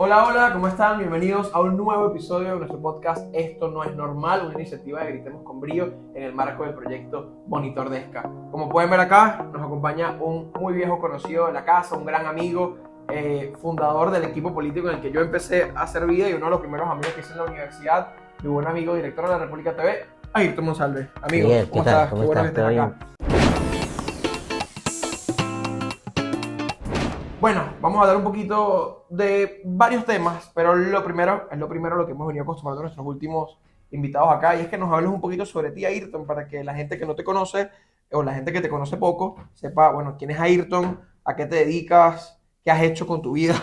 Hola, hola, ¿cómo están? Bienvenidos a un nuevo episodio de nuestro podcast Esto no es normal, una iniciativa de Gritemos con Brío en el marco del proyecto Monitor Desca. Como pueden ver acá, nos acompaña un muy viejo conocido de la casa, un gran amigo, fundador del equipo político en el que yo empecé a hacer vida y uno de los primeros amigos que hice en la universidad, mi buen amigo, director de la República TV, Ayrton Monsalve. Amigo, Miguel, ¿cómo ¿qué tal? estás? ¿Cómo Qué bueno que estás? estés ¿Todo acá. bien? Bueno, vamos a hablar un poquito de varios temas, pero lo primero lo que hemos venido acostumbrando a nuestros últimos invitados acá, y es que nos hables un poquito sobre ti, Ayrton, para que la gente que no te conoce o la gente que te conoce poco sepa, bueno, quién es Ayrton, a qué te dedicas, qué has hecho con tu vida.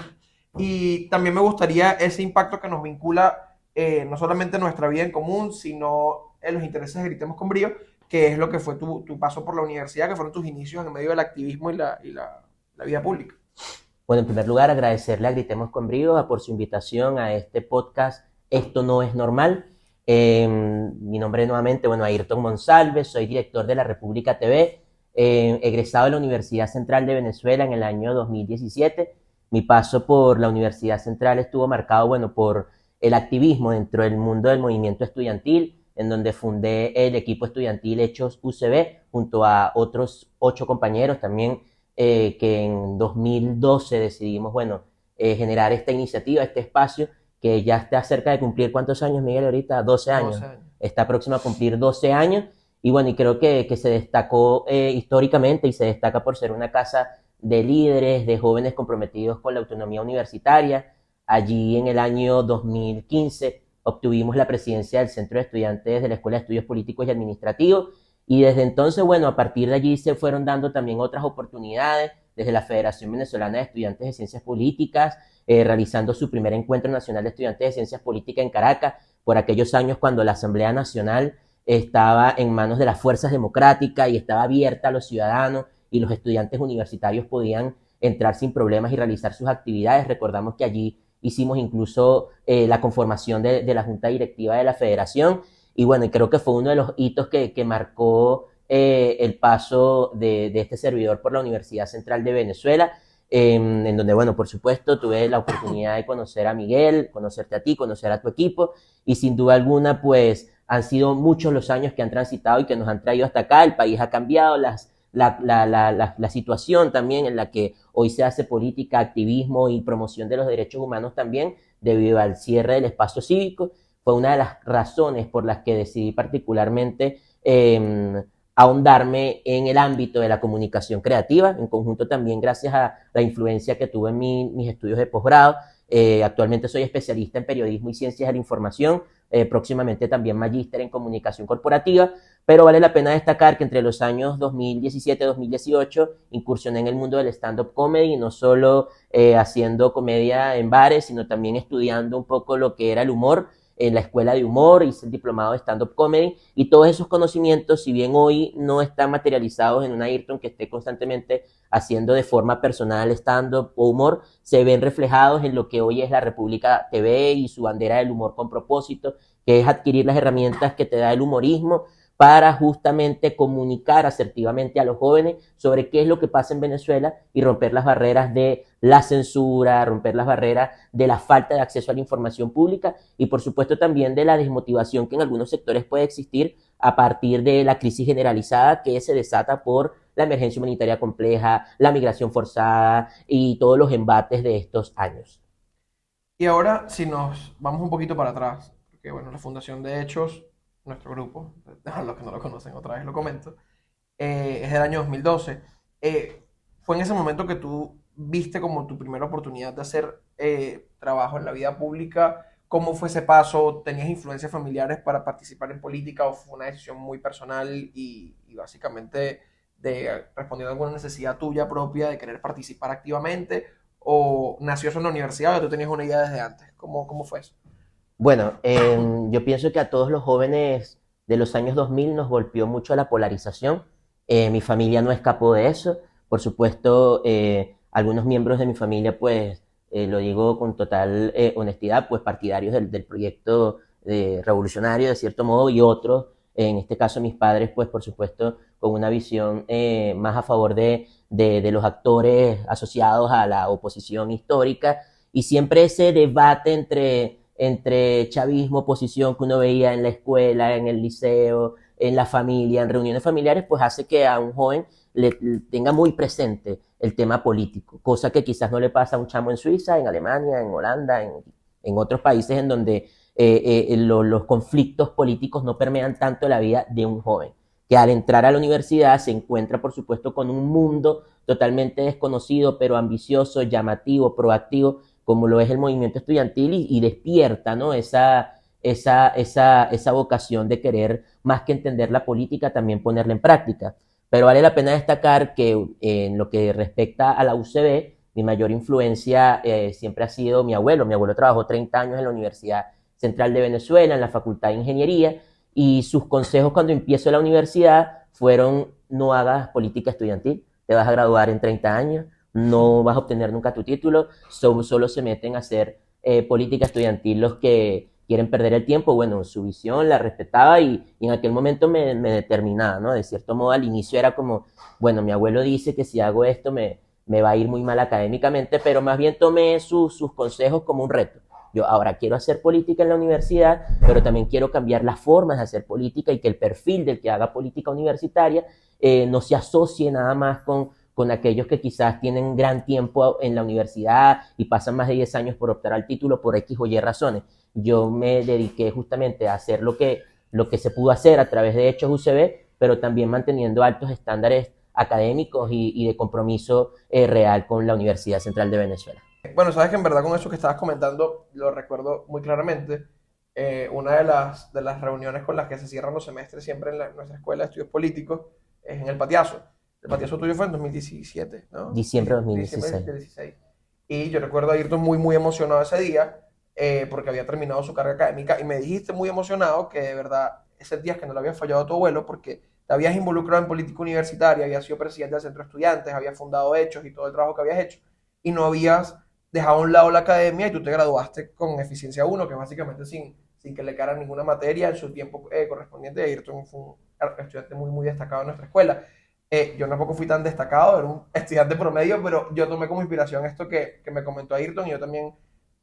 Y también me gustaría ese impacto que nos vincula no solamente en nuestra vida en común, sino en los intereses de Gritemos con Brío, que es lo que fue tu paso por la universidad, que fueron tus inicios en medio del activismo y la vida pública. Bueno, en primer lugar, agradecerle a Gritemos con Brío por su invitación a este podcast Esto no es normal. Mi nombre nuevamente, bueno, Ayrton Monsalve, soy director de la República TV, egresado de la Universidad Central de Venezuela en el año 2017. Mi paso por la Universidad Central estuvo marcado, bueno, por el activismo dentro del mundo del movimiento estudiantil, en donde fundé el equipo estudiantil Hechos UCB junto a otros 8 compañeros también que en 2012 decidimos, bueno, generar esta iniciativa, este espacio, que ya está cerca de cumplir, ¿cuántos años, Miguel, ahorita? 12 años. 12 años. Está próximo a cumplir 12 años, y bueno, y creo que se destacó históricamente y se destaca por ser una casa de líderes, de jóvenes comprometidos con la autonomía universitaria. Allí en el año 2015 obtuvimos la presidencia del Centro de Estudiantes de la Escuela de Estudios Políticos y Administrativos, y desde entonces, bueno, a partir de allí se fueron dando también otras oportunidades, desde la Federación Venezolana de Estudiantes de Ciencias Políticas, realizando su primer encuentro nacional de estudiantes de Ciencias Políticas en Caracas, por aquellos años cuando la Asamblea Nacional estaba en manos de las fuerzas democráticas y estaba abierta a los ciudadanos, y los estudiantes universitarios podían entrar sin problemas y realizar sus actividades. Recordamos que allí hicimos incluso la conformación de la Junta Directiva de la Federación, y bueno, y creo que fue uno de los hitos que marcó el paso de este servidor por la Universidad Central de Venezuela, en donde, bueno, por supuesto, tuve la oportunidad de conocer a Miguel, conocerte a ti, conocer a tu equipo, y sin duda alguna, pues, han sido muchos los años que han transitado y que nos han traído hasta acá. El país ha cambiado, la situación también en la que hoy se hace política, activismo y promoción de los derechos humanos también, debido al cierre del espacio cívico, fue una de las razones por las que decidí particularmente ahondarme en el ámbito de la comunicación creativa, en conjunto también gracias a la influencia que tuve en mis estudios de posgrado. Actualmente soy especialista en periodismo y ciencias de la información, próximamente también magíster en comunicación corporativa, pero vale la pena destacar que entre los años 2017 y 2018 incursioné en el mundo del stand-up comedy, no solo haciendo comedia en bares, sino también estudiando un poco lo que era el humor en la escuela de humor, hice el diplomado de stand-up comedy, y todos esos conocimientos, si bien hoy no están materializados en un Ayrton que esté constantemente haciendo de forma personal stand-up o humor, se ven reflejados en lo que hoy es la República TV y su bandera del humor con propósito, que es adquirir las herramientas que te da el humorismo para justamente comunicar asertivamente a los jóvenes sobre qué es lo que pasa en Venezuela y romper las barreras de la censura, romper las barreras de la falta de acceso a la información pública, y por supuesto también de la desmotivación que en algunos sectores puede existir a partir de la crisis generalizada que se desata por la emergencia humanitaria compleja, la migración forzada y todos los embates de estos años. Y ahora, si nos vamos un poquito para atrás, porque bueno, la Fundación de Hechos, nuestro grupo, a los que no lo conocen, otra vez lo comento, es del año 2012. Fue en ese momento que tú viste como tu primera oportunidad de hacer trabajo en la vida pública. ¿Cómo fue ese paso? ¿Tenías influencias familiares para participar en política o fue una decisión muy personal y básicamente respondiendo a alguna necesidad tuya propia de querer participar activamente? ¿O nació eso en la universidad o tú tenías una idea desde antes? ¿Cómo fue eso? Bueno, yo pienso que a todos los jóvenes de los años 2000 nos golpeó mucho la polarización. Mi familia no escapó de eso. Por supuesto, algunos miembros de mi familia, pues, lo digo con total honestidad, pues partidarios del proyecto revolucionario, de cierto modo, y otros, en este caso mis padres, pues, por supuesto, con una visión más a favor de los actores asociados a la oposición histórica. Y siempre ese debate entre chavismo, oposición que uno veía en la escuela, en el liceo, en la familia, en reuniones familiares, pues hace que a un joven le tenga muy presente el tema político, cosa que quizás no le pasa a un chamo en Suiza, en Alemania, en Holanda, en otros países en donde los conflictos políticos no permean tanto la vida de un joven, que al entrar a la universidad se encuentra, por supuesto, con un mundo totalmente desconocido, pero ambicioso, llamativo, proactivo, como lo es el movimiento estudiantil y despierta, ¿no? Esa vocación de querer, más que entender la política, también ponerla en práctica. Pero vale la pena destacar que en lo que respecta a la UCB, mi mayor influencia siempre ha sido mi abuelo. Mi abuelo trabajó 30 años en la Universidad Central de Venezuela, en la Facultad de Ingeniería, y sus consejos cuando empiezo la universidad fueron: no hagas política estudiantil, te vas a graduar en 30 años, no vas a obtener nunca tu título, solo se meten a hacer política estudiantil los que quieren perder el tiempo. Bueno, su visión la respetaba y en aquel momento me determinaba, ¿no? De cierto modo, al inicio era como, bueno, mi abuelo dice que si hago esto me va a ir muy mal académicamente, pero más bien tomé sus consejos como un reto. Yo ahora quiero hacer política en la universidad, pero también quiero cambiar las formas de hacer política y que el perfil del que haga política universitaria no se asocie nada más con aquellos que quizás tienen gran tiempo en la universidad y pasan más de 10 años por optar al título por X o Y razones. Yo me dediqué justamente a hacer lo que se pudo hacer a través de Hechos UCB, pero también manteniendo altos estándares académicos y de compromiso real con la Universidad Central de Venezuela. Bueno, sabes que en verdad con eso que estabas comentando, lo recuerdo muy claramente. Una de las reuniones con las que se cierran los semestres siempre en nuestra escuela de estudios políticos es en el Patiazo. El Patiazo tuyo fue en 2017, ¿no? Diciembre de 2016. Diciembre de 2016. Y yo recuerdo a Ayrton muy, muy emocionado ese día porque había terminado su carga académica y me dijiste muy emocionado que de verdad ese día que no le había fallado a tu abuelo porque te habías involucrado en política universitaria, habías sido presidente del centro de estudiantes, habías fundado Hechos y todo el trabajo que habías hecho y no habías dejado a un lado la academia y tú te graduaste con eficiencia 1, que básicamente sin que le cara ninguna materia en su tiempo correspondiente. Ayrton fue un estudiante muy, muy destacado en nuestra escuela. Yo tampoco fui tan destacado, era un estudiante promedio, pero yo tomé como inspiración esto que me comentó Ayrton y yo también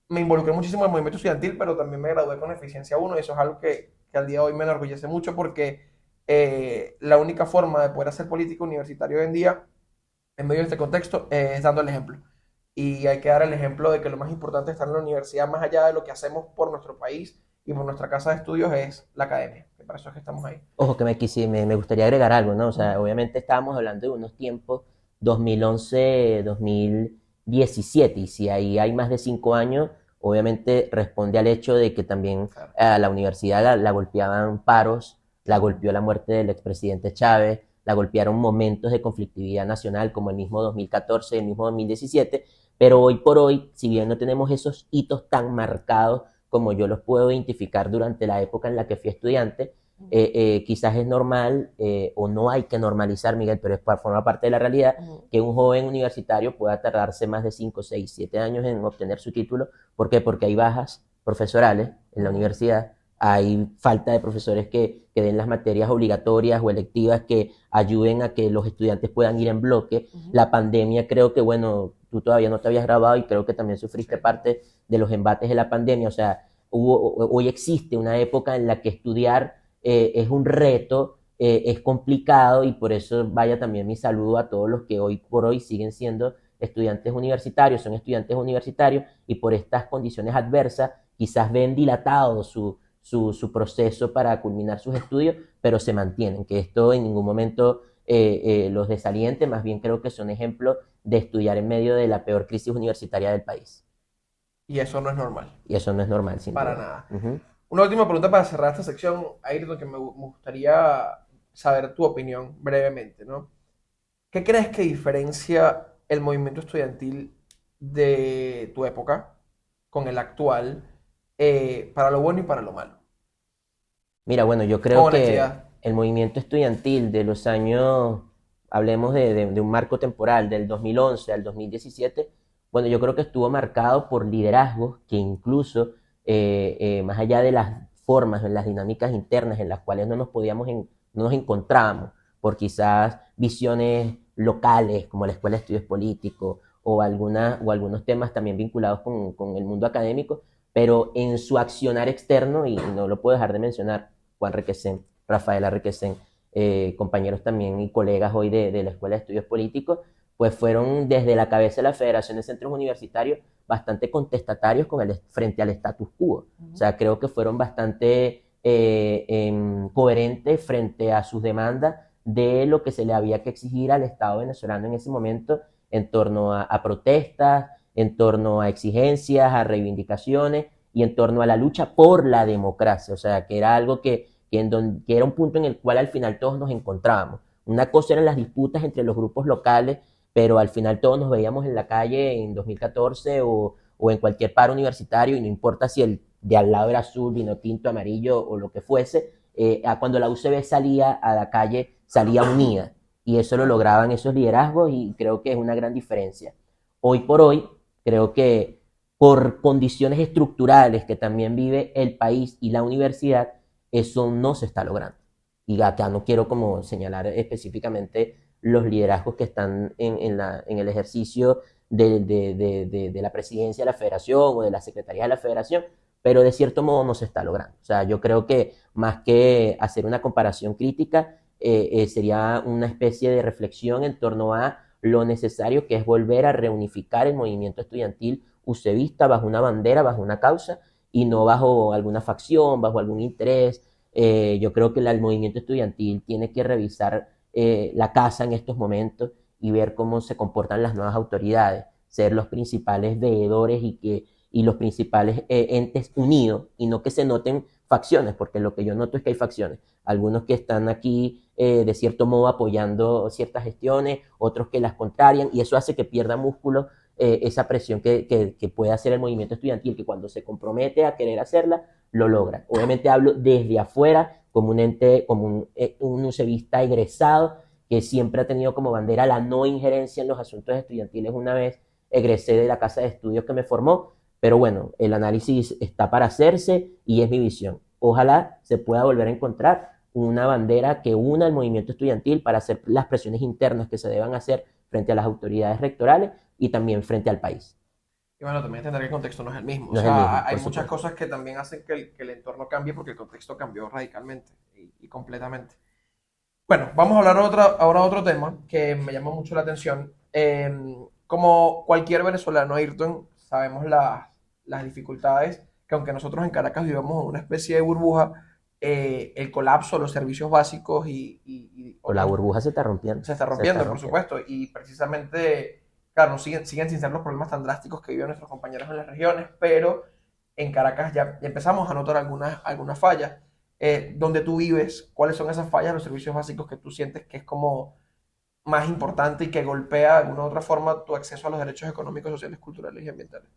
me involucré muchísimo en el movimiento estudiantil, pero también me gradué con eficiencia 1 y eso es algo que al día de hoy me enorgullece mucho porque la única forma de poder hacer política universitaria hoy en día, en medio de este contexto, es dando el ejemplo. Y hay que dar el ejemplo de que lo más importante está en la universidad, más allá de lo que hacemos por nuestro país y por nuestra casa de estudios, es la academia, que para eso es que estamos ahí. Ojo, que me gustaría agregar algo, ¿no? O sea, obviamente estábamos hablando de unos tiempos 2011, 2017, y si ahí hay más de 5 años, obviamente responde al hecho de que también Claro. a la universidad la golpeaban paros, la golpeó la muerte del expresidente Chávez, la golpearon momentos de conflictividad nacional como el mismo 2014, el mismo 2017, pero hoy por hoy, si bien no tenemos esos hitos tan marcados como yo los puedo identificar durante la época en la que fui estudiante, quizás es normal o no hay que normalizar, Miguel, pero forma parte de la realidad que un joven universitario pueda tardarse más de 5, 6, 7 años en obtener su título. ¿Por qué? Porque hay bajas profesorales en la universidad, hay falta de profesores que den las materias obligatorias o electivas que ayuden a que los estudiantes puedan ir en bloque. La pandemia, creo que, bueno, tú todavía no te habías grabado y creo que también sufriste parte de los embates de la pandemia. O sea, hoy existe una época en la que estudiar es un reto, es complicado, y por eso vaya también mi saludo a todos los que hoy por hoy siguen siendo estudiantes universitarios, son estudiantes universitarios y por estas condiciones adversas quizás ven dilatado su proceso para culminar sus estudios, pero se mantienen, que esto en ningún momento los desaliente, más bien creo que son ejemplos de estudiar en medio de la peor crisis universitaria del país. Y eso no es normal. Y eso no es normal, sin Para duda. nada. Uh-huh. Una última pregunta para cerrar esta sección, Ayrton, que me gustaría saber tu opinión brevemente, ¿no? ¿Qué crees que diferencia el movimiento estudiantil de tu época con el actual para lo bueno y para lo malo? Mira, bueno, yo Con creo que honestidad. el movimiento estudiantil de los años, hablemos de un marco temporal, del 2011 al 2017, bueno, yo creo que estuvo marcado por liderazgos que incluso, más allá de las formas, en las dinámicas internas en las cuales no nos encontrábamos, por quizás visiones locales, como la Escuela de Estudios Políticos, o algunos temas también vinculados con el mundo académico, pero en su accionar externo, y no lo puedo dejar de mencionar, Juan Requesén, Rafaela Requesén, compañeros también y colegas hoy de la Escuela de Estudios Políticos, pues fueron desde la cabeza de la Federación de Centros Universitarios bastante contestatarios frente al status quo. O sea, creo que fueron bastante coherentes frente a sus demandas de lo que se le había que exigir al Estado venezolano en ese momento en torno a protestas, en torno a exigencias, a reivindicaciones y en torno a la lucha por la democracia. O sea, que era algo que era un punto en el cual al final todos nos encontrábamos. Una cosa eran las disputas entre los grupos locales, pero al final todos nos veíamos en la calle en 2014 o en cualquier paro universitario, y no importa si el de al lado era azul, vino tinto, amarillo o lo que fuese, cuando la UCB salía a la calle, salía unida, y eso lo lograban esos liderazgos, y creo que es una gran diferencia. Hoy por hoy, creo que por condiciones estructurales que también vive el país y la universidad, eso no se está logrando. Y acá no quiero como señalar específicamente los liderazgos que están en el ejercicio de la presidencia de la federación o de la secretaría de la federación, pero de cierto modo no se está logrando. O sea, yo creo que más que hacer una comparación crítica, sería una especie de reflexión en torno a lo necesario que es volver a reunificar el movimiento estudiantil ucebista bajo una bandera, bajo una causa, y no bajo alguna facción, bajo algún interés. Yo creo que el movimiento estudiantil tiene que revisar la casa en estos momentos y ver cómo se comportan las nuevas autoridades, ser los principales veedores y los principales entes unidos, y no que se noten facciones, porque lo que yo noto es que hay facciones. Algunos que están aquí de cierto modo apoyando ciertas gestiones, otros que las contrarian, y eso hace que pierda músculo esa presión que puede hacer el movimiento estudiantil, que cuando se compromete a querer hacerla, lo logra. Obviamente hablo desde afuera, como un ente, como un ucebista egresado, que siempre ha tenido como bandera la no injerencia en los asuntos estudiantiles. Una vez egresé de la casa de estudios que me formó, pero bueno, el análisis está para hacerse y es mi visión. Ojalá se pueda volver a encontrar una bandera que una al movimiento estudiantil para hacer las presiones internas que se deban hacer frente a las autoridades rectorales y también frente al país. Y bueno, también entender que el contexto no es el mismo. No O es el mismo, sea, hay por muchas supuesto. cosas que también hacen que el entorno cambie porque el contexto cambió radicalmente y completamente. Bueno, vamos a hablar ahora de otro tema que me llama mucho la atención. Como cualquier venezolano, Ayrton, sabemos las dificultades que aunque nosotros en Caracas vivamos en una especie de burbuja, el colapso de los servicios básicos y O la otros burbuja se está rompiendo. se está Se está rompiendo, por rompiendo. supuesto. Y precisamente, claro, no siguen sin ser los problemas tan drásticos que viven nuestros compañeros en las regiones, pero en Caracas ya empezamos a notar algunas fallas. Donde tú vives, ¿cuáles son esas fallas, los servicios básicos que tú sientes que es como más importante y que golpea de alguna u otra forma tu acceso a los derechos económicos, sociales, culturales y ambientales?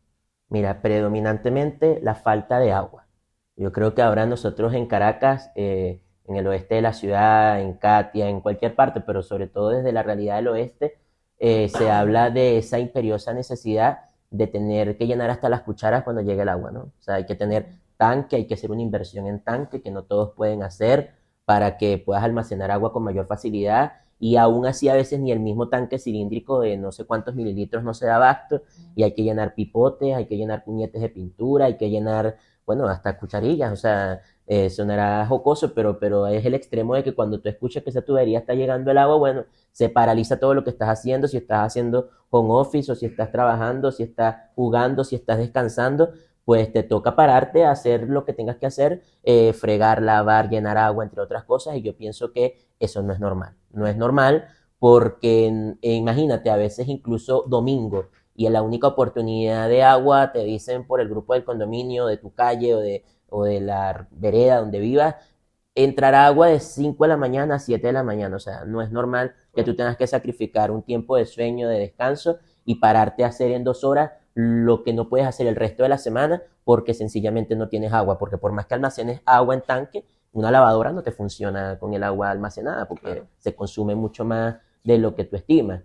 Mira, predominantemente la falta de agua. Yo creo que ahora nosotros en Caracas, en el oeste de la ciudad, en Catia, en cualquier parte, pero sobre todo desde la realidad del oeste, se habla de esa imperiosa necesidad de tener que llenar hasta las cucharas cuando llegue el agua, ¿no? O sea, hay que tener tanque, hay que hacer una inversión en tanque que no todos pueden hacer para que puedas almacenar agua con mayor facilidad, y aún así a veces ni el mismo tanque cilíndrico de no sé cuántos mililitros no se da abasto, y hay que llenar pipotes, hay que llenar puñetes de pintura, hay que llenar, bueno, hasta cucharillas. O sea, sonará jocoso, pero es el extremo de que cuando tú escuchas que esa tubería está llegando el agua, bueno, se paraliza todo lo que estás haciendo, si estás haciendo home office o si estás trabajando, si estás jugando, si estás descansando, pues te toca pararte a hacer lo que tengas que hacer, fregar, lavar, llenar agua, entre otras cosas, y yo pienso que eso no es normal. No es normal porque imagínate, a veces incluso domingo, y en la única oportunidad de agua te dicen por el grupo del condominio, de tu calle o de la vereda donde vivas, entrar agua de 5 de la mañana a 7 de la mañana. O sea, no es normal que tú tengas que sacrificar un tiempo de sueño, de descanso, y pararte a hacer en 2 horas lo que no puedes hacer el resto de la semana porque sencillamente no tienes agua, porque por más que almacenes agua en tanque, una lavadora no te funciona con el agua almacenada porque Claro. se consume mucho más de lo que tú estimas.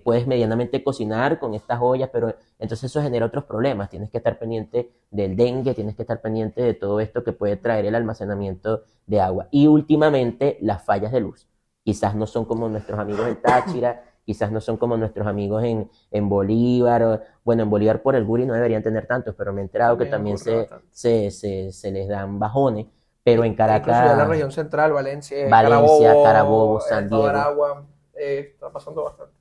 Puedes medianamente cocinar con estas ollas, pero entonces eso genera otros problemas. Tienes que estar pendiente del dengue, tienes que estar pendiente de todo esto que puede traer el almacenamiento de agua. Y últimamente las fallas de luz. Quizás no son como nuestros amigos del Táchira, quizás no son como nuestros amigos en Bolívar, bueno, en Bolívar por el Guri no deberían tener tantos, pero me he enterado que también se les dan bajones, pero en Incluso ya en la Caracas, región central, Valencia, Valencia, Carabobo, Carabobo, San Estado de Diego, Aragua, está pasando bastante.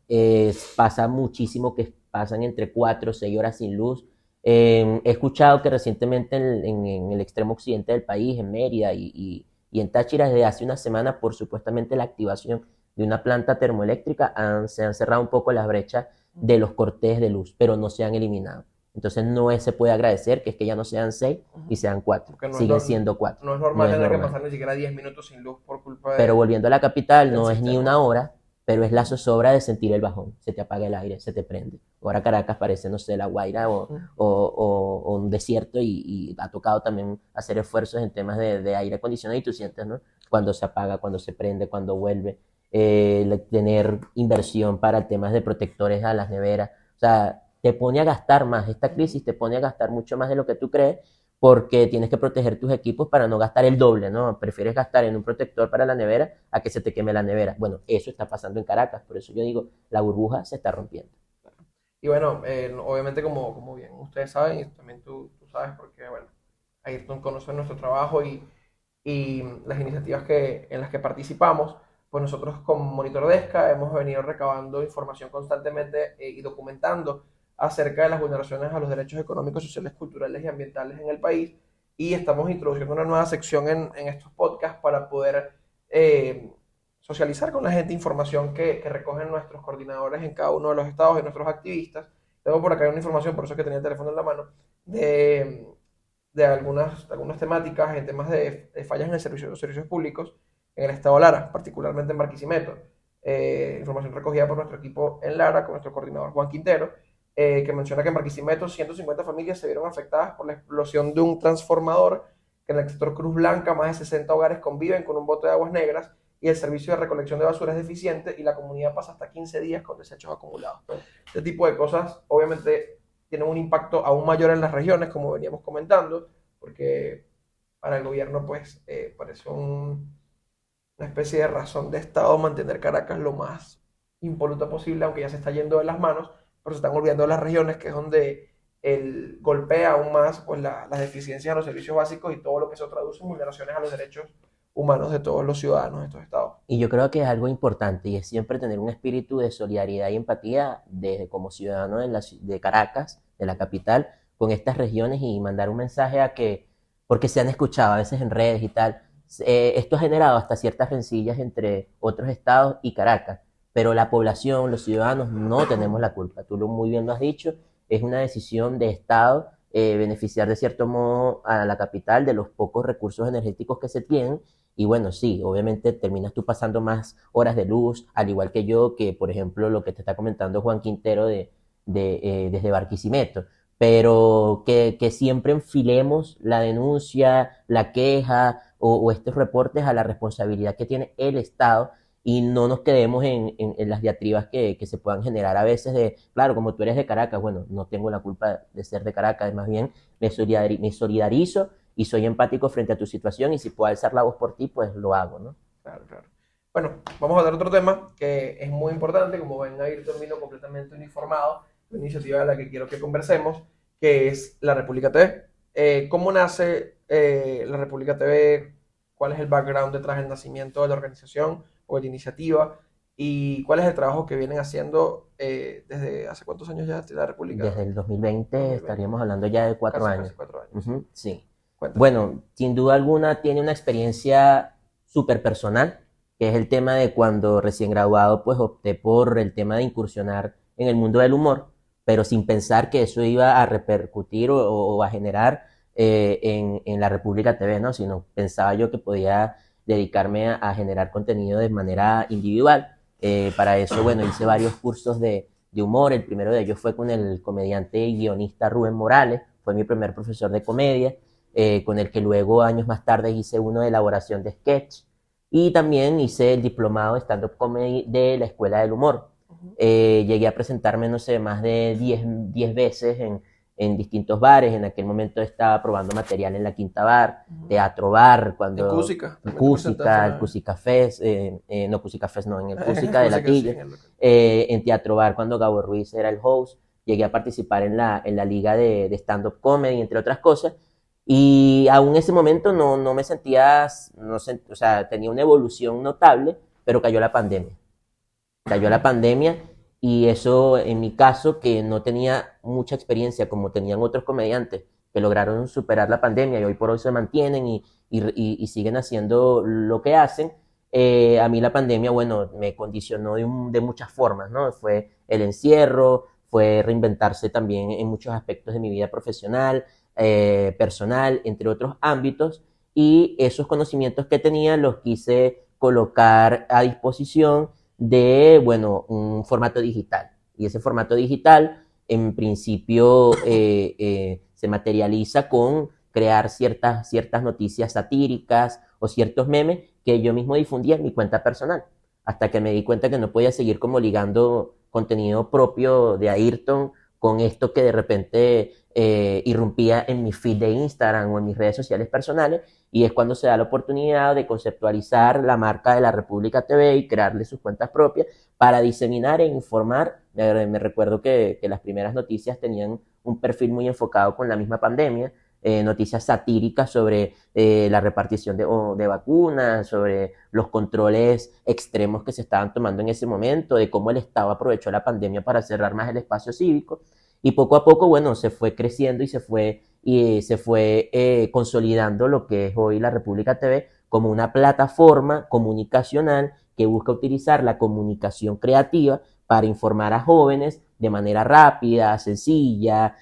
pasa muchísimo que pasan entre 4 o 6 horas sin luz. He escuchado que recientemente en el extremo occidente del país, en Mérida y en Táchira, desde hace una semana, por supuestamente la activación de una planta termoeléctrica, se han cerrado un poco las brechas de los cortes de luz, pero no se han eliminado. Entonces no se puede agradecer que es que ya no sean 6 y sean 4, siguen siendo 4. No es normal tener que pasar ni siquiera 10 minutos sin luz por culpa Pero volviendo a la capital, no es sistema. ni una hora, pero es la zozobra de sentir el bajón. Se te apaga el aire, se te prende. Ahora Caracas parece, no sé, La Guaira o un desierto y ha tocado también hacer esfuerzos en temas de aire acondicionado y tú sientes, ¿no? Cuando se apaga, cuando se prende, cuando vuelve. Tener inversión para temas de protectores a las neveras. O sea, te pone a gastar más. Esta crisis te pone a gastar mucho más de lo que tú crees porque tienes que proteger tus equipos para no gastar el doble, ¿no? Prefieres gastar en un protector para la nevera a que se te queme la nevera. Bueno, eso está pasando en Caracas, por eso yo digo, la burbuja se está rompiendo. Y bueno, obviamente como bien ustedes saben, y también tú sabes, porque bueno, Ayrton conoce nuestro trabajo y las iniciativas en las que participamos, pues nosotros como Monitor Desca hemos venido recabando información constantemente y documentando acerca de las vulneraciones a los derechos económicos, sociales, culturales y ambientales en el país. Y estamos introduciendo una nueva sección en estos podcasts para poder socializar con la gente información que recogen nuestros coordinadores en cada uno de los estados y nuestros activistas. Tengo por acá una información, por eso es que tenía el teléfono en la mano, de algunas temáticas en temas de fallas en los servicios públicos en el estado Lara, particularmente en Barquisimeto. Información recogida por nuestro equipo en Lara con nuestro coordinador Juan Quintero, que menciona que en Barquisimeto 150 familias se vieron afectadas por la explosión de un transformador, que en el sector Cruz Blanca más de 60 hogares conviven con un bote de aguas negras y el servicio de recolección de basura es deficiente y la comunidad pasa hasta 15 días con desechos acumulados. Este tipo de cosas obviamente tienen un impacto aún mayor en las regiones, como veníamos comentando, porque para el gobierno pues parece una especie de razón de Estado mantener Caracas lo más impoluta posible, aunque ya se está yendo de las manos, pero se están olvidando de las regiones, que es donde golpea aún más pues, las deficiencias en los servicios básicos y todo lo que se traduce en vulneraciones a los derechos humanos de todos los ciudadanos de estos estados. Y yo creo que es algo importante y es siempre tener un espíritu de solidaridad y empatía como ciudadano de Caracas, de la capital, con estas regiones y mandar un mensaje a que, porque se han escuchado a veces en redes y tal, esto ha generado hasta ciertas rencillas entre otros estados y Caracas, pero la población, los ciudadanos, no tenemos la culpa. Tú muy bien lo has dicho, es una decisión de Estado beneficiar de cierto modo a la capital de los pocos recursos energéticos que se tienen. Y bueno, sí, obviamente terminas tú pasando más horas de luz, al igual que yo, que por ejemplo lo que te está comentando Juan Quintero desde Barquisimeto, pero que siempre enfilemos la denuncia, la queja o estos reportes a la responsabilidad que tiene el Estado y no nos quedemos en las diatribas que se puedan generar a veces de, claro, como tú eres de Caracas, bueno, no tengo la culpa de ser de Caracas, más bien me solidarizo y soy empático frente a tu situación y si puedo alzar la voz por ti, pues lo hago, ¿no? Claro, claro. Bueno, vamos a dar otro tema que es muy importante, como ven ahí termino completamente uniformado, la iniciativa de la que quiero que conversemos, que es la República TV. ¿Cómo nace la República TV? ¿Cuál es el background detrás del nacimiento de la organización o de la iniciativa? ¿Y cuál es el trabajo que vienen haciendo desde hace cuántos años ya la República? Desde el 2020 estaríamos hablando ya de 4 años. Casi 4 años. Sí. Cuéntame. Bueno, sin duda alguna tiene una experiencia súper personal, que es el tema de cuando recién graduado, pues opté por el tema de incursionar en el mundo del humor, pero sin pensar que eso iba a repercutir o a generar en la República TV, ¿no? Sino pensaba yo que podía dedicarme a generar contenido de manera individual. Para eso, bueno, hice varios cursos de humor. El primero de ellos fue con el comediante y guionista Rubén Morales, fue mi primer profesor de comedia. Con el que luego años más tarde hice uno de elaboración de sketch y también hice el diplomado de stand-up comedy de la Escuela del Humor. Llegué a presentarme, no sé, más de 10 veces en distintos bares. En aquel momento estaba probando material en la Quinta Bar, Teatro Bar, En Cúsica. en También te presentaste Cúsica, el una vez. Cúsica Fest, no Cúsica Fest, no, en el Cúsica de Cúsica, sí, Latillo, en el local. en Teatro Bar cuando Gabo Ruiz era el host, llegué a participar en la liga de stand-up comedy, entre otras cosas, y aún en ese momento no me sentía, o sea, tenía una evolución notable, pero cayó la pandemia y eso en mi caso, que no tenía mucha experiencia como tenían otros comediantes que lograron superar la pandemia y hoy por hoy se mantienen y siguen haciendo lo que hacen, a mí la pandemia, bueno, me condicionó de muchas formas, ¿no? Fue el encierro, fue reinventarse también en muchos aspectos de mi vida profesional, personal, entre otros ámbitos, y esos conocimientos que tenía los quise colocar a disposición de, bueno, un formato digital. Y ese formato digital, en principio, se materializa con crear ciertas noticias satíricas o ciertos memes que yo mismo difundía en mi cuenta personal. Hasta que me di cuenta que no podía seguir como ligando contenido propio de Ayrton con esto que de repente irrumpía en mi feed de Instagram o en mis redes sociales personales, y es cuando se da la oportunidad de conceptualizar la marca de la República TV y crearle sus cuentas propias para diseminar e informar. Me recuerdo que las primeras noticias tenían un perfil muy enfocado con la misma pandemia, noticias satíricas sobre la repartición de vacunas, sobre los controles extremos que se estaban tomando en ese momento, de cómo el Estado aprovechó la pandemia para cerrar más el espacio cívico. Y poco a poco, bueno, se fue creciendo y se fue consolidando lo que es hoy la República TV como una plataforma comunicacional que busca utilizar la comunicación creativa para informar a jóvenes de manera rápida, sencilla,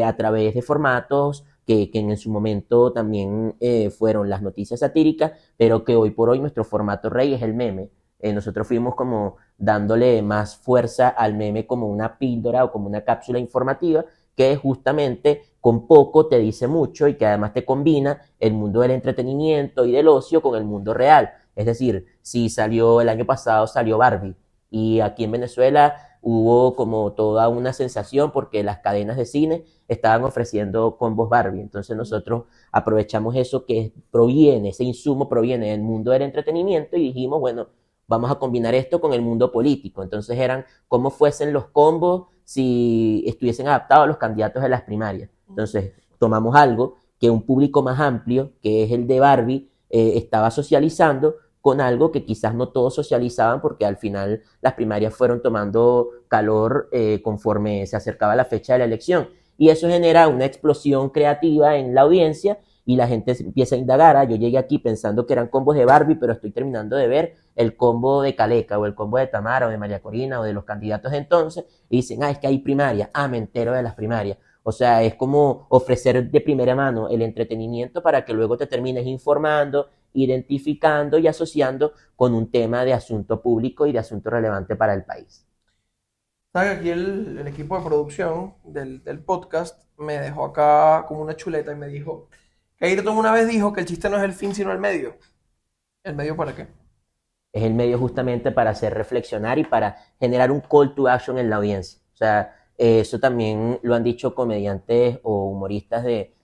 a través de formatos que en su momento también fueron las noticias satíricas, pero que hoy por hoy nuestro formato rey es el meme. Nosotros fuimos como dándole más fuerza al meme como una píldora o como una cápsula informativa que justamente con poco te dice mucho y que además te combina el mundo del entretenimiento y del ocio con el mundo real. Es decir, si salió el año pasado, salió Barbie, y aquí en Venezuela hubo como toda una sensación porque las cadenas de cine estaban ofreciendo combos Barbie. Entonces nosotros aprovechamos eso que proviene, ese insumo proviene del mundo del entretenimiento y dijimos, bueno, vamos a combinar esto con el mundo político. Entonces eran como fuesen los combos si estuviesen adaptados a los candidatos de las primarias. Entonces tomamos algo que un público más amplio, que es el de Barbie, estaba socializando con algo que quizás no todos socializaban porque al final las primarias fueron tomando calor conforme se acercaba la fecha de la elección. Y eso genera una explosión creativa en la audiencia y la gente empieza a indagar. Yo llegué aquí pensando que eran combos de Barbie, pero estoy terminando de ver el combo de Caleca o el combo de Tamara o de María Corina o de los candidatos de entonces y dicen, es que hay primarias, me entero de las primarias. O sea, es como ofrecer de primera mano el entretenimiento para que luego te termines informando, identificando y asociando con un tema de asunto público y de asunto relevante para el país. ¿Sabes? Aquí el equipo de producción del podcast me dejó acá como una chuleta y me dijo que Ayrton una vez dijo que el chiste no es el fin sino el medio. ¿El medio para qué? Es el medio justamente para hacer reflexionar y para generar un call to action en la audiencia. O sea, eso también lo han dicho comediantes o humoristas de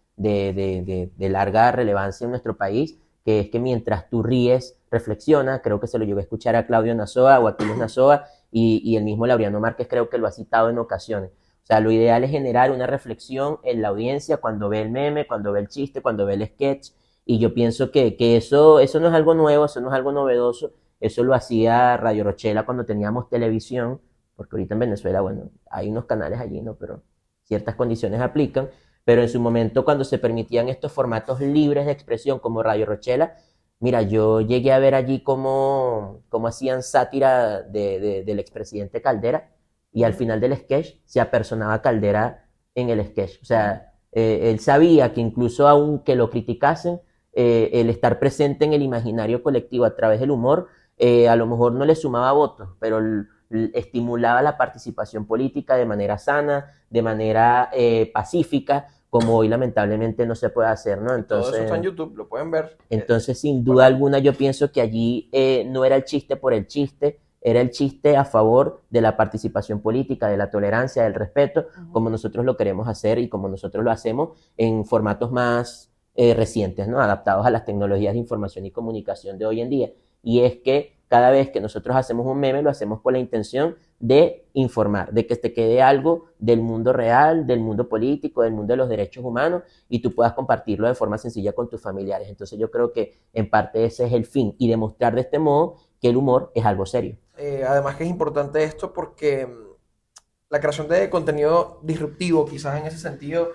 larga relevancia en nuestro país, que es que mientras tú ríes, reflexiona. Creo que se lo llevé a escuchar a Claudio Nazoa o a Aquiles Nazoa y el mismo Laureano Márquez creo que lo ha citado en ocasiones. O sea, lo ideal es generar una reflexión en la audiencia cuando ve el meme, cuando ve el chiste, cuando ve el sketch. Y yo pienso que eso no es algo nuevo, eso no es algo novedoso. Eso lo hacía Radio Rochela cuando teníamos televisión, porque ahorita en Venezuela, bueno, hay unos canales allí, ¿no? Pero ciertas condiciones aplican. Pero en su momento, cuando se permitían estos formatos libres de expresión como Radio Rochela, mira, yo llegué a ver allí cómo hacían sátira del expresidente Caldera y al final del sketch se apersonaba Caldera en el sketch. O sea, él sabía que incluso aunque lo criticasen, el estar presente en el imaginario colectivo a través del humor, a lo mejor no le sumaba votos, pero estimulaba la participación política de manera sana, de manera pacífica, como hoy lamentablemente no se puede hacer, ¿no? Todo eso está en Entonces, YouTube, lo pueden ver. entonces sin duda Bueno, alguna, yo pienso que allí no era el chiste por el chiste, era el chiste a favor de la participación política, de la tolerancia, del respeto, como nosotros lo queremos hacer y como nosotros lo hacemos en formatos más recientes, ¿no? Adaptados a las tecnologías de información y comunicación de hoy en día. Y es que cada vez que nosotros hacemos un meme, lo hacemos con la intención de informar, de que te quede algo del mundo real, del mundo político, del mundo de los derechos humanos, y tú puedas compartirlo de forma sencilla con tus familiares. Entonces yo creo que en parte ese es el fin, y demostrar de este modo que el humor es algo serio. Además que es importante esto porque la creación de contenido disruptivo, quizás en ese sentido,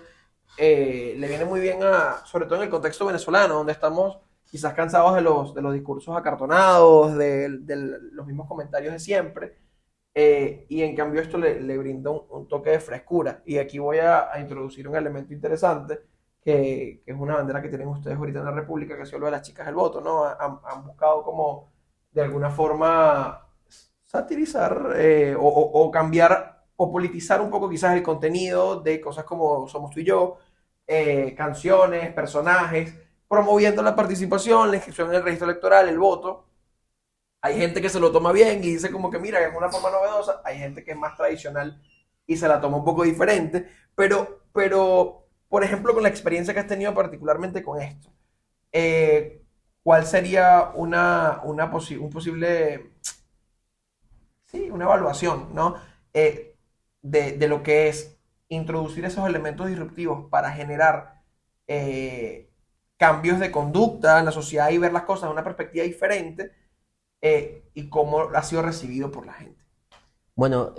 le viene muy bien sobre todo en el contexto venezolano, donde estamos quizás cansados de los discursos acartonados, de los mismos comentarios de siempre, y en cambio esto le brinda un toque de frescura. Y aquí voy a introducir un elemento interesante, que es una bandera que tienen ustedes ahorita en la República, que ha sido lo de las chicas del voto, ¿no? Han buscado como de alguna forma satirizar o cambiar o politizar un poco quizás el contenido de cosas como Somos tú y yo, canciones, personajes, promoviendo la participación, la inscripción en el registro electoral, el voto. Hay gente que se lo toma bien y dice como que mira, es una forma novedosa. Hay gente que es más tradicional y se la toma un poco diferente. Pero por ejemplo, con la experiencia que has tenido particularmente con esto, ¿cuál sería un posible, sí, una evaluación, ¿no? De lo que es introducir esos elementos disruptivos para generar cambios de conducta en la sociedad y ver las cosas de una perspectiva diferente, y cómo ha sido recibido por la gente? Bueno,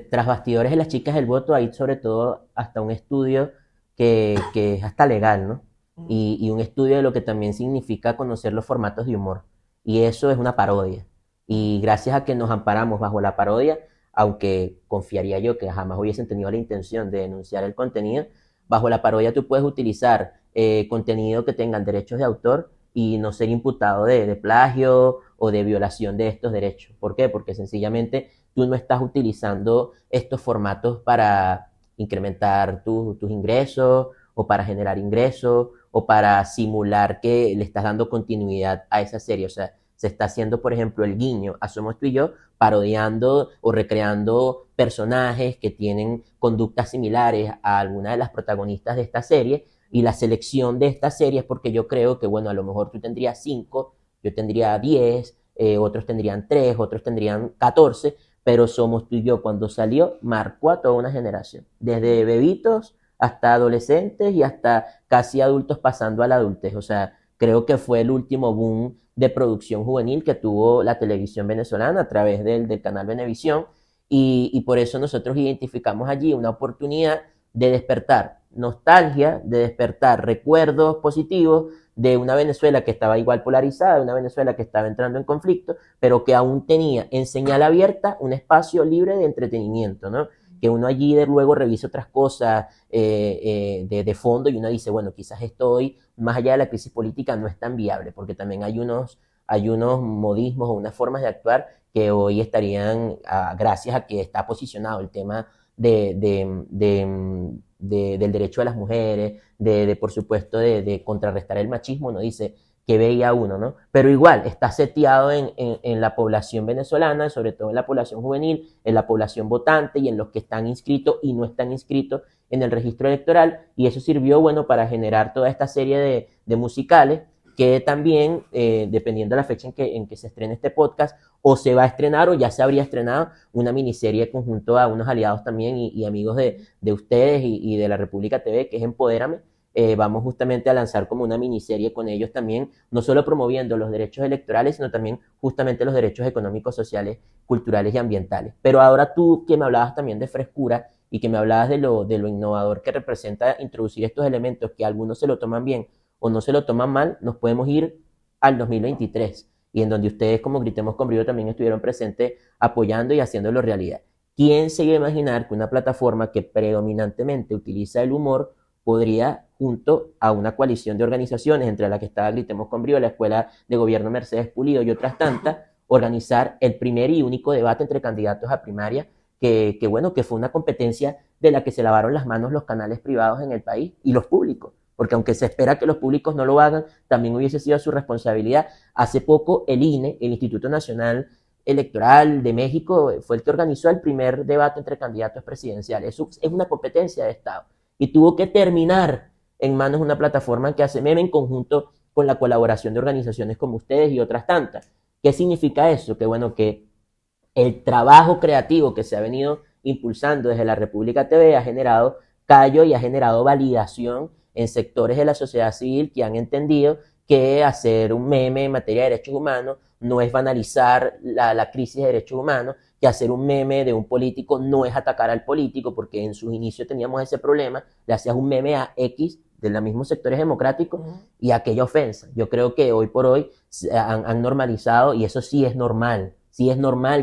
tras bastidores de las chicas del voto hay sobre todo hasta un estudio que es hasta legal, ¿no? Y un estudio de lo que también significa conocer los formatos de humor. Y eso es una parodia. Y gracias a que nos amparamos bajo la parodia, aunque confiaría yo que jamás hubiesen tenido la intención de denunciar el contenido, bajo la parodia tú puedes utilizar contenido que tengan derechos de autor y no ser imputado de plagio o de violación de estos derechos. ¿Por qué? Porque sencillamente tú no estás utilizando estos formatos para incrementar tus ingresos o para generar ingresos o para simular que le estás dando continuidad a esa serie. O sea, se está haciendo, por ejemplo, el guiño a Somos tú y yo, parodiando o recreando personajes que tienen conductas similares a alguna de las protagonistas de esta serie, y la selección de esta serie es porque yo creo que, bueno, a lo mejor tú tendrías 5, yo tendría 10, otros tendrían 3, otros tendrían 14, pero Somos tú y yo cuando salió marcó a toda una generación, desde bebitos hasta adolescentes y hasta casi adultos pasando a la adultez. O sea, creo que fue el último boom de producción juvenil que tuvo la televisión venezolana a través del canal Venevisión, y por eso nosotros identificamos allí una oportunidad de despertar nostalgia, de despertar recuerdos positivos de una Venezuela que estaba igual polarizada, de una Venezuela que estaba entrando en conflicto, pero que aún tenía en señal abierta un espacio libre de entretenimiento, ¿no? Que uno allí de luego revisa otras cosas de fondo y uno dice, bueno, quizás esto hoy, más allá de la crisis política, no es tan viable, porque también hay unos modismos o unas formas de actuar que hoy estarían, gracias a que está posicionado el tema del derecho de las mujeres, por supuesto, de contrarrestar el machismo, ¿no? Dice que veía uno, ¿no? Pero igual está seteado en la población venezolana, sobre todo en la población juvenil, en la población votante y en los que están inscritos y no están inscritos en el registro electoral, y eso sirvió, bueno, para generar toda esta serie de musicales que también, dependiendo de la fecha en que se estrene este podcast, o se va a estrenar o ya se habría estrenado una miniserie conjunto a unos aliados también y amigos de ustedes y de la República TV, que es Empodérame. Vamos justamente a lanzar como una miniserie con ellos también, no solo promoviendo los derechos electorales, sino también justamente los derechos económicos, sociales, culturales y ambientales. Pero ahora tú, que me hablabas también de frescura y que me hablabas de lo innovador que representa introducir estos elementos, que algunos se lo toman bien o no se lo toman mal, nos podemos ir al 2023, y en donde ustedes como Gritemos con Brío también estuvieron presentes apoyando y haciéndolo realidad. ¿Quién se iba a imaginar que una plataforma que predominantemente utiliza el humor podría, junto a una coalición de organizaciones, entre las que estaba Gritemos con Brío, la Escuela de Gobierno Mercedes Pulido y otras tantas, organizar el primer y único debate entre candidatos a primaria, que bueno, que fue una competencia de la que se lavaron las manos los canales privados en el país y los públicos? Porque aunque se espera que los públicos no lo hagan, también hubiese sido su responsabilidad. Hace poco el INE, el Instituto Nacional Electoral de México fue el que organizó el primer debate entre candidatos presidenciales. Eso es una competencia de Estado. Y tuvo que terminar en manos de una plataforma que hace meme en conjunto con la colaboración de organizaciones como ustedes y otras tantas. ¿Qué significa eso? Que bueno, que el trabajo creativo que se ha venido impulsando desde la República TV ha generado callo y ha generado validación en sectores de la sociedad civil que han entendido que hacer un meme en materia de derechos humanos no es banalizar la crisis de derechos humanos, que hacer un meme de un político no es atacar al político, porque en sus inicios teníamos ese problema, le hacías un meme a X de los mismos sectores democráticos y aquella ofensa. Yo creo que hoy por hoy han normalizado, y eso sí es normal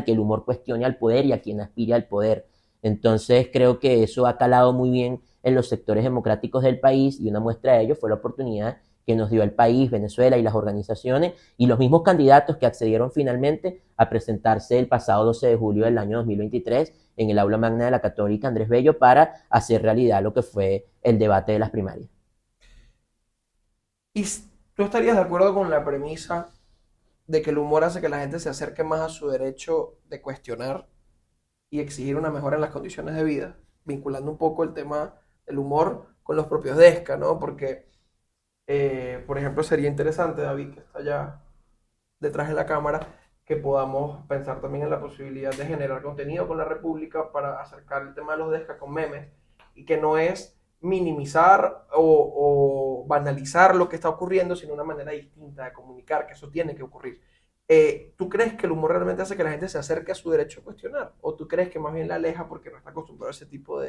que el humor cuestione al poder y a quien aspire al poder. Entonces creo que eso ha calado muy bien en los sectores democráticos del país, y una muestra de ello fue la oportunidad que nos dio el país, Venezuela y las organizaciones y los mismos candidatos que accedieron finalmente a presentarse el pasado 12 de julio del año 2023 en el aula magna de la Católica Andrés Bello para hacer realidad lo que fue el debate de las primarias. ¿Y tú estarías de acuerdo con la premisa de que el humor hace que la gente se acerque más a su derecho de cuestionar y exigir una mejora en las condiciones de vida? Vinculando un poco el tema del humor con los propios Desca, ¿no? Porque, por ejemplo, sería interesante, David, que está allá detrás de la cámara, que podamos pensar también en la posibilidad de generar contenido con la República para acercar el tema de los Desca con memes, y que no es minimizar o banalizar lo que está ocurriendo, sino una manera distinta de comunicar, que eso tiene que ocurrir. ¿Tú crees que el humor realmente hace que la gente se acerque a su derecho a cuestionar? ¿O tú crees que más bien la aleja porque no está acostumbrado a ese tipo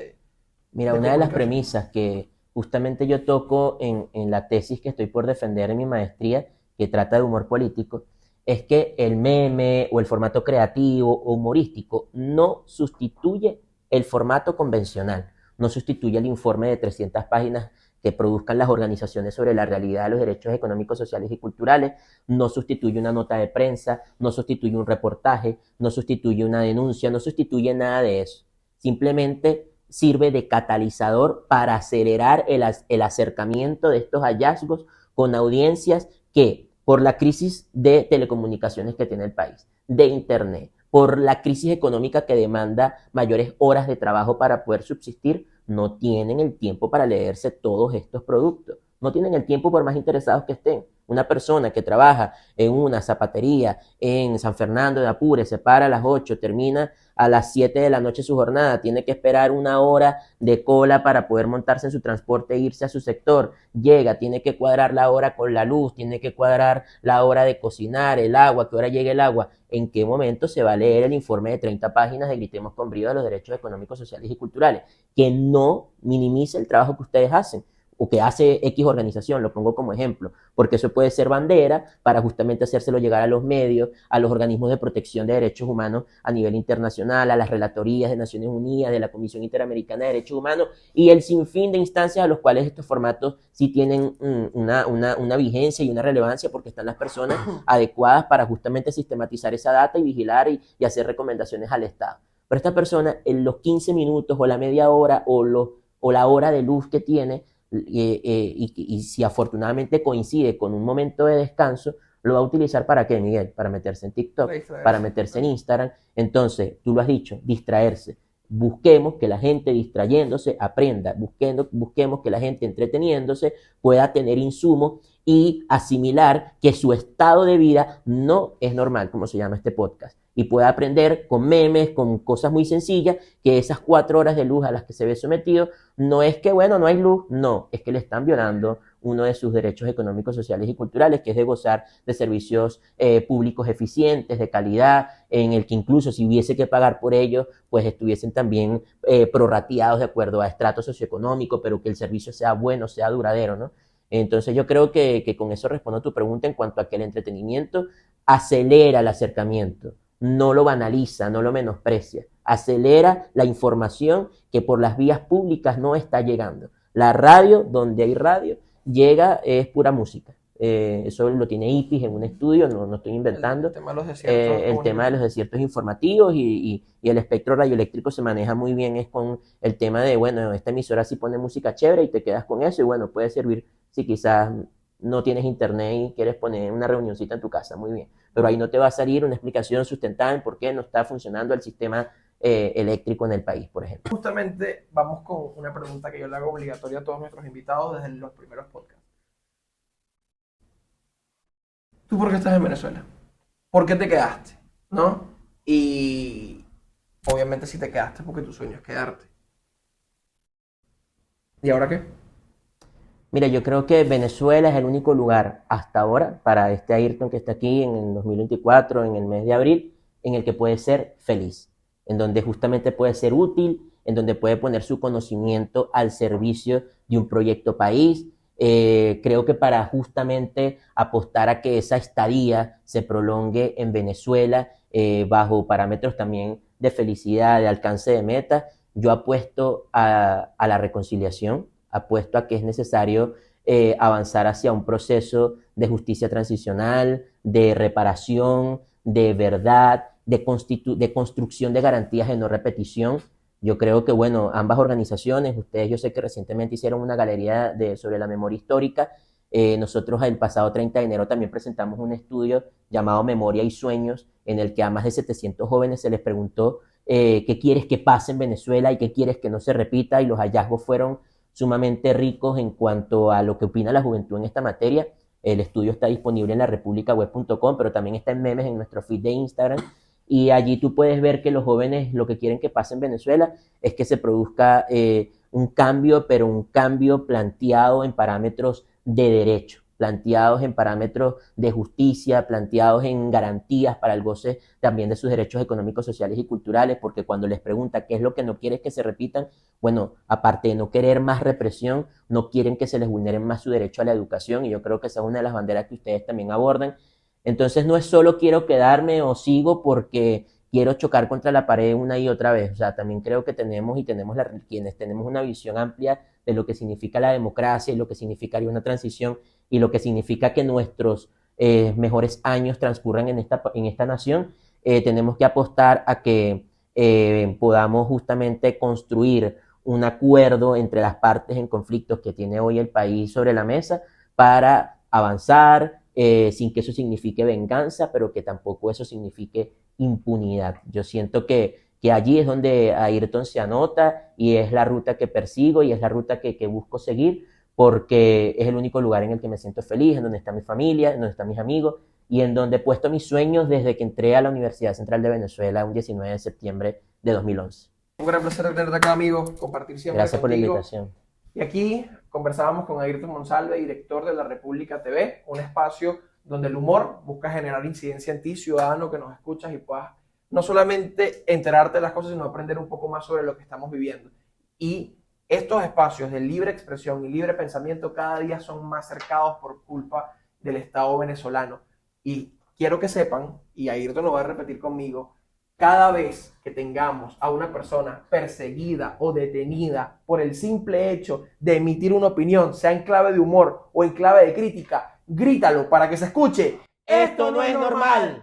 Mira, de una de las comunicación? premisas que justamente yo toco en la tesis que estoy por defender en mi maestría, que trata de humor político, es que el meme o el formato creativo o humorístico no sustituye el formato convencional, no sustituye el informe de 300 páginas que produzcan las organizaciones sobre la realidad de los derechos económicos, sociales y culturales, no sustituye una nota de prensa, no sustituye un reportaje, no sustituye una denuncia, no sustituye nada de eso. Simplemente sirve de catalizador para acelerar el acercamiento de estos hallazgos con audiencias que, por la crisis de telecomunicaciones que tiene el país, de Internet, por la crisis económica que demanda mayores horas de trabajo para poder subsistir, no tienen el tiempo para leerse todos estos productos. No tienen el tiempo por más interesados que estén. Una persona que trabaja en una zapatería en San Fernando de Apure, se para a las 8, termina a las 7 de la noche su jornada, tiene que esperar una hora de cola para poder montarse en su transporte e irse a su sector, llega, tiene que cuadrar la hora con la luz, tiene que cuadrar la hora de cocinar, el agua, qué hora llega el agua, en qué momento se va a leer el informe de 30 páginas de Gritemos con Brío de los derechos económicos, sociales y culturales, que no minimiza el trabajo que ustedes hacen o que hace X organización, lo pongo como ejemplo, porque eso puede ser bandera para justamente hacérselo llegar a los medios, a los organismos de protección de derechos humanos a nivel internacional, a las relatorías de Naciones Unidas, de la Comisión Interamericana de Derechos Humanos y el sinfín de instancias a los cuales estos formatos sí tienen una vigencia y una relevancia porque están las personas adecuadas para justamente sistematizar esa data y vigilar y hacer recomendaciones al Estado. Pero esta persona en los 15 minutos o la media hora o la hora de luz que tiene, y si afortunadamente coincide con un momento de descanso, lo va a utilizar ¿para qué, Miguel? Para meterse en TikTok, para meterse en Instagram. Entonces, tú lo has dicho, distraerse. Busquemos que la gente distrayéndose aprenda, busquemos que la gente entreteniéndose pueda tener insumos y asimilar que su estado de vida no es normal, como se llama este podcast, y pueda aprender con memes, con cosas muy sencillas, que esas 4 horas de luz a las que se ve sometido no es que, bueno, no hay luz, no, es que le están violando uno de sus derechos económicos, sociales y culturales, que es de gozar de servicios públicos eficientes, de calidad, en el que incluso si hubiese que pagar por ellos, pues estuviesen también prorrateados de acuerdo a estrato socioeconómico, pero que el servicio sea bueno, sea duradero, ¿no? Entonces yo creo que con eso respondo a tu pregunta en cuanto a que el entretenimiento acelera el acercamiento, no lo banaliza, no lo menosprecia, acelera la información que por las vías públicas no está llegando. La radio, donde hay radio, llega, es pura música. Eso lo tiene IPIS en un estudio, no estoy inventando. El tema de los desiertos. El tema de los desiertos informativos y el espectro radioeléctrico se maneja muy bien es con el tema de, bueno, esta emisora sí pone música chévere y te quedas con eso y bueno, puede servir si quizás no tienes internet y quieres poner una reunioncita en tu casa, muy bien. Pero ahí no te va a salir una explicación sustentada en por qué no está funcionando el sistema eléctrico en el país, por ejemplo. Justamente vamos con una pregunta que yo le hago obligatoria a todos nuestros invitados desde los primeros podcasts. ¿Tú por qué estás en Venezuela? ¿Por qué te quedaste? ¿No? Y obviamente si te quedaste porque tu sueño es quedarte. ¿Y ahora qué? Mira, yo creo que Venezuela es el único lugar hasta ahora, para este Ayrton que está aquí en el 2024, en el mes de abril, en el que puede ser feliz, en donde justamente puede ser útil, en donde puede poner su conocimiento al servicio de un proyecto país. Creo que para justamente apostar a que esa estadía se prolongue en Venezuela bajo parámetros también de felicidad, de alcance de meta, yo apuesto a la reconciliación, apuesto a que es necesario avanzar hacia un proceso de justicia transicional, de reparación, de verdad, de construcción de garantías de no repetición. Yo creo que, bueno, ambas organizaciones, ustedes yo sé que recientemente hicieron una galería sobre la memoria histórica. Nosotros el pasado 30 de enero también presentamos un estudio llamado Memoria y Sueños, en el que a más de 700 jóvenes se les preguntó qué quieres que pase en Venezuela y qué quieres que no se repita, y los hallazgos fueron sumamente ricos en cuanto a lo que opina la juventud en esta materia. El estudio está disponible en la republicaweb.com, pero también está en memes en nuestro feed de Instagram. Y allí tú puedes ver que los jóvenes lo que quieren que pase en Venezuela es que se produzca un cambio, pero un cambio planteado en parámetros de derecho, planteados en parámetros de justicia, planteados en garantías para el goce también de sus derechos económicos, sociales y culturales, porque cuando les pregunta qué es lo que no quieres que se repitan, bueno, aparte de no querer más represión, no quieren que se les vulneren más su derecho a la educación, y yo creo que esa es una de las banderas que ustedes también abordan. Entonces no es solo quiero quedarme o sigo porque quiero chocar contra la pared una y otra vez. O sea, también creo que quienes tenemos una visión amplia de lo que significa la democracia y lo que significaría una transición y lo que significa que nuestros mejores años transcurran en esta nación, tenemos que apostar a que podamos justamente construir un acuerdo entre las partes en conflictos que tiene hoy el país sobre la mesa para avanzar, sin que eso signifique venganza, pero que tampoco eso signifique impunidad. Yo siento que allí es donde Ayrton se anota y es la ruta que persigo y es la ruta que busco seguir, porque es el único lugar en el que me siento feliz, en donde está mi familia, en donde están mis amigos y en donde he puesto mis sueños desde que entré a la Universidad Central de Venezuela un 19 de septiembre de 2011. Un gran placer tenerte acá, amigo, compartir siempre Gracias por la contigo. invitación. Y aquí conversábamos con Ayrton Monsalve, director de La República TV, un espacio donde el humor busca generar incidencia en ti, ciudadano que nos escuchas, y puedas no solamente enterarte de las cosas, sino aprender un poco más sobre lo que estamos viviendo. Y estos espacios de libre expresión y libre pensamiento cada día son más cercados por culpa del Estado venezolano. Y quiero que sepan, y Ayrton lo va a repetir conmigo, cada vez que tengamos a una persona perseguida o detenida por el simple hecho de emitir una opinión, sea en clave de humor o en clave de crítica, grítalo para que se escuche. ¡Esto no es normal!